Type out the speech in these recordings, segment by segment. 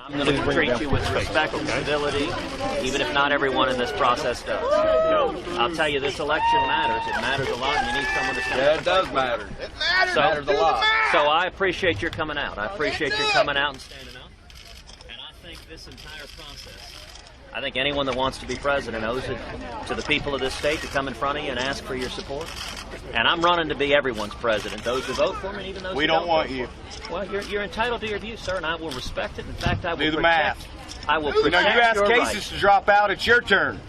I'm going to treat you with respect and civility, even if not everyone in this process does. I'll tell you, this election matters. It matters a lot, and you need someone to stand up. Yeah, it does matter. It matters a lot. So I appreciate your coming out. I appreciate your coming out and standing up. And I think this entire process, I think anyone that wants to be president owes it to the people of this state to come in front of you and ask for your support. And I'm running to be everyone's president, those who vote for me and even those who don't. We don't want you. Well, you're entitled to your views, sir, and I will respect it. In fact, I will do the math. I will protect you asked your cases rights. to drop out. It's your turn.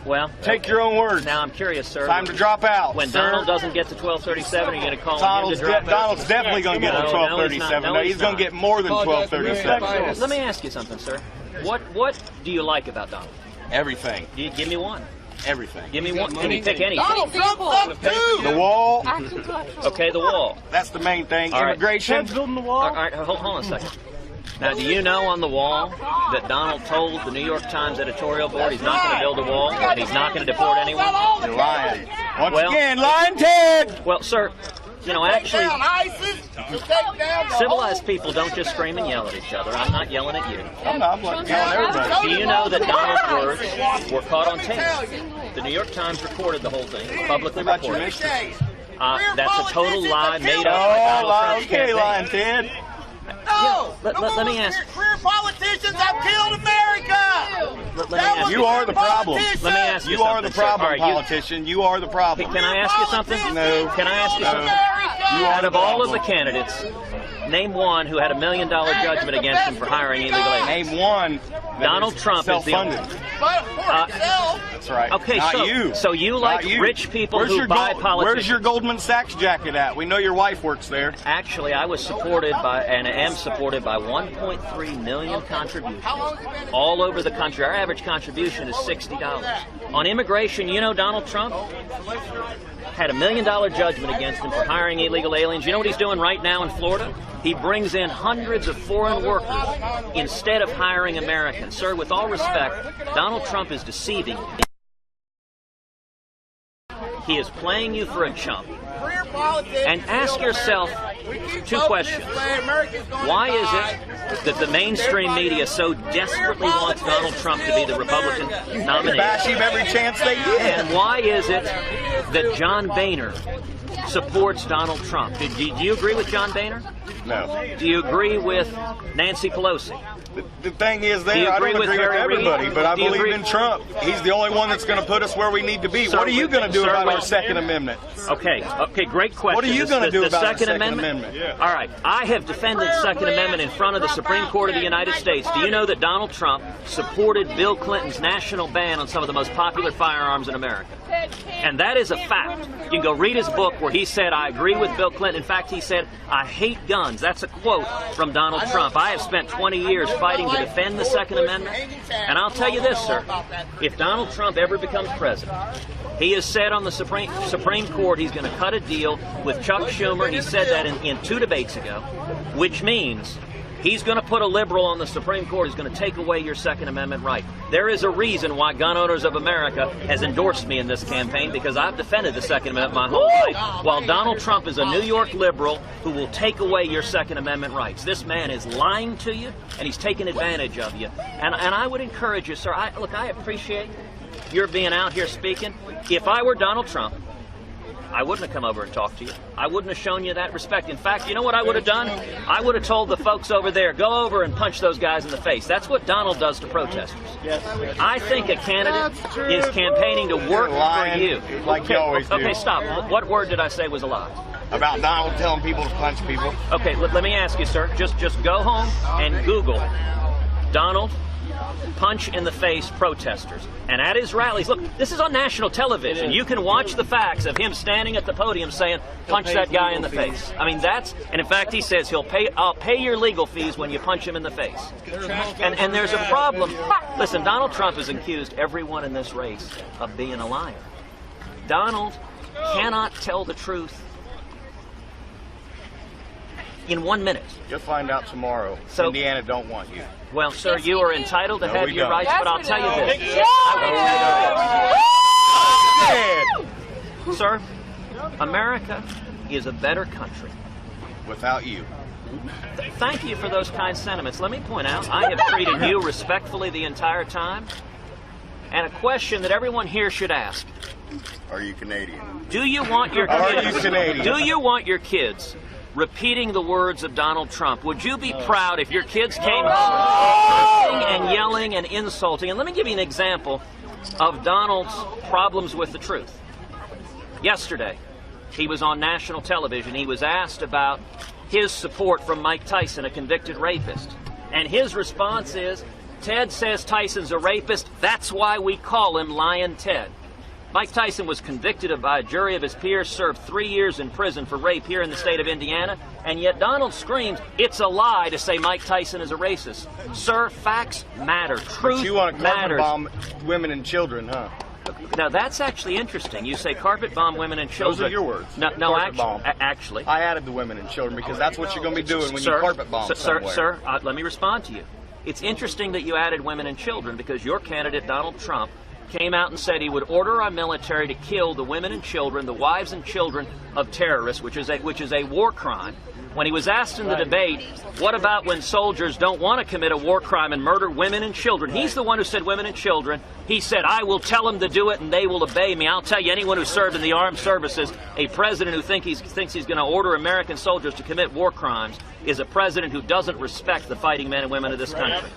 Well, take your own words. Now I'm curious, sir. Time to drop out. When sir. Donald doesn't get to 1237, are you going to call him to drop out? Donald's definitely going to get to 1237. No, he's going to get more than 1237. Let me ask you something, sir. What do you like about Donald? Everything. Give me one. Everything. Give me one. Can you pick anything? Donald Trump sucks too. The wall. Okay, the wall. That's the main thing. All Immigration. Right. Building the wall. All right, hold on a second. Now, do you know on the wall that Donald told the New York Times editorial board he's not going to build a wall and he's not going to deport anyone? You're lying. Once again, lying Ted. Well, sir, you know, actually, civilized people don't just scream and yell at each other. I'm not yelling at you. I'm yelling at everybody. Do you know that Donald's words were caught on tape? The New York Times recorded the whole thing, publicly reported. That's a total lie made up by Donald Trump's campaign. Lying Ted. No! Let me ask. Career politicians have killed America! Let me ask you are the problem. Let me ask you something. You are the problem, right, politician. You are the problem. Can I ask you something? No. Can I ask you something? You are Out of all of the candidates, name one who had $1 million judgment against him for hiring illegal aliens. Name one. Donald Trump is the only. That's right. Okay, Not so you like rich people who buy politicians. Where's your Goldman Sachs jacket at? We know your wife works there. Actually, I was supported by, and am supported by 1.3 million contributions all over the country. Our average contribution is $60. On immigration, you know Donald Trump had $1 million judgment against him for hiring illegal aliens. You know what he's doing right now in Florida? He brings in hundreds of foreign workers instead of hiring Americans. Sir, with all respect, Donald Trump is deceiving. He is playing you for a chump. And ask yourself two questions. Why is it that the mainstream media so desperately wants Donald Trump to be the Republican nominee? Bash him every chance they get. And why is it that John Boehner supports Donald Trump? Do you agree with John Boehner? No. Do you agree with Nancy Pelosi? The thing is, I don't agree with everybody, but I believe in Trump. He's the only one that's going to put us where we need to be. What are you going to do about our Second Amendment? Okay, great question. What are you going to do about the our Second Amendment? Yeah. All right, I have defended the Second Amendment in front of the Supreme Court of the United States. Do you know that Donald Trump supported Bill Clinton's national ban on some of the most popular firearms in America? And that is a fact. You can go read his book where he said, I agree with Bill Clinton. In fact, he said, I hate guns. That's a quote from Donald Trump. I have spent 20 years fighting to defend the Second Amendment. And I'll tell you this, sir. If Donald Trump ever becomes president, he has said on the Supreme Court he's going to cut a deal with Chuck Schumer. He said that in 2 debates ago, which means he's going to put a liberal on the Supreme Court who's going to take away your Second Amendment right. There is a reason why Gun Owners of America has endorsed me in this campaign, because I've defended the Second Amendment my whole life, while Donald Trump is a New York liberal who will take away your Second Amendment rights. This man is lying to you, and he's taking advantage of you. And I would encourage you, sir, I appreciate your being out here speaking. If I were Donald Trump, I wouldn't have come over and talked to you. I wouldn't have shown you that respect. In fact, you know what I would have done? I would have told the folks over there, go over and punch those guys in the face. That's what Donald does to protesters. I think a candidate is campaigning to work for you. Like you always do. Okay, stop. What word did I say was a lie? About Donald telling people to punch people. Okay, let me ask you, sir. Just go home and Google Donald punch in the face protesters. And at his rallies, look, this is on national television. You can watch the facts of him standing at the podium saying, punch that guy in the face. I mean, and in fact, he says I'll pay your legal fees when you punch him in the face. And there's a problem. Listen, Donald Trump has accused everyone in this race of being a liar. Donald cannot tell the truth in 1 minute. You'll find out tomorrow. So, Indiana don't want you. Well, sir, you are entitled to have your rights, but I'll tell you this. Sir, America is a better country without you. Thank you for those kind sentiments. Let me point out, I have treated you respectfully the entire time. And a question that everyone here should ask. Are you Canadian? Do you want your kids, Are you Canadian? Do you want your kids repeating the words of Donald Trump? Would you be proud if your kids came home cursing and yelling and insulting? And let me give you an example of Donald's problems with the truth. Yesterday, he was on national television. He was asked about his support from Mike Tyson, a convicted rapist. And his response is, Ted says Tyson's a rapist. That's why we call him Lion Ted. Mike Tyson was convicted by a jury of his peers, served 3 years in prison for rape here in the state of Indiana, and yet Donald screams, it's a lie to say Mike Tyson is a racist. Sir, facts matter. Truth But you want to matters. carpet bomb women and children, huh? Now, that's actually interesting. You say carpet bomb women and children. Those are your words. No, Carpet bomb. actually. I added the women and children because that's what you're going to be doing when you carpet bomb somewhere. Sir, let me respond to you. It's interesting that you added women and children because your candidate, Donald Trump, came out and said he would order our military to kill the women and children, the wives and children of terrorists, which is a war crime. When he was asked in the debate, what about when soldiers don't want to commit a war crime and murder women and children? He's the one who said women and children. He said, I will tell them to do it and they will obey me. I'll tell you, anyone who served in the armed services, a president who thinks he's going to order American soldiers to commit war crimes is a president who doesn't respect the fighting men and women of this country.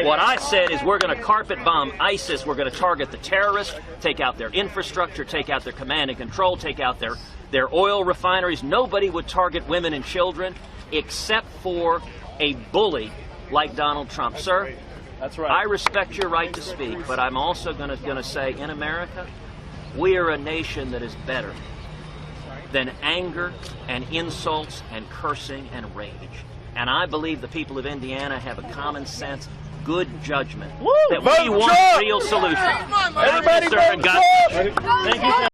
What I said is we're going to carpet bomb ISIS. We're going to target the terrorists, take out their infrastructure, take out their command and control, take out their oil refineries. Nobody would target women and children except for a bully like Donald Trump. Sir, that's right. I respect your right to speak, but I'm also going to say in America, we are a nation that is better than anger and insults and cursing and rage. And I believe the people of Indiana have a common sense, good judgment that we want real solutions. Everybody Thank you, sir, and God bless you. Thank you.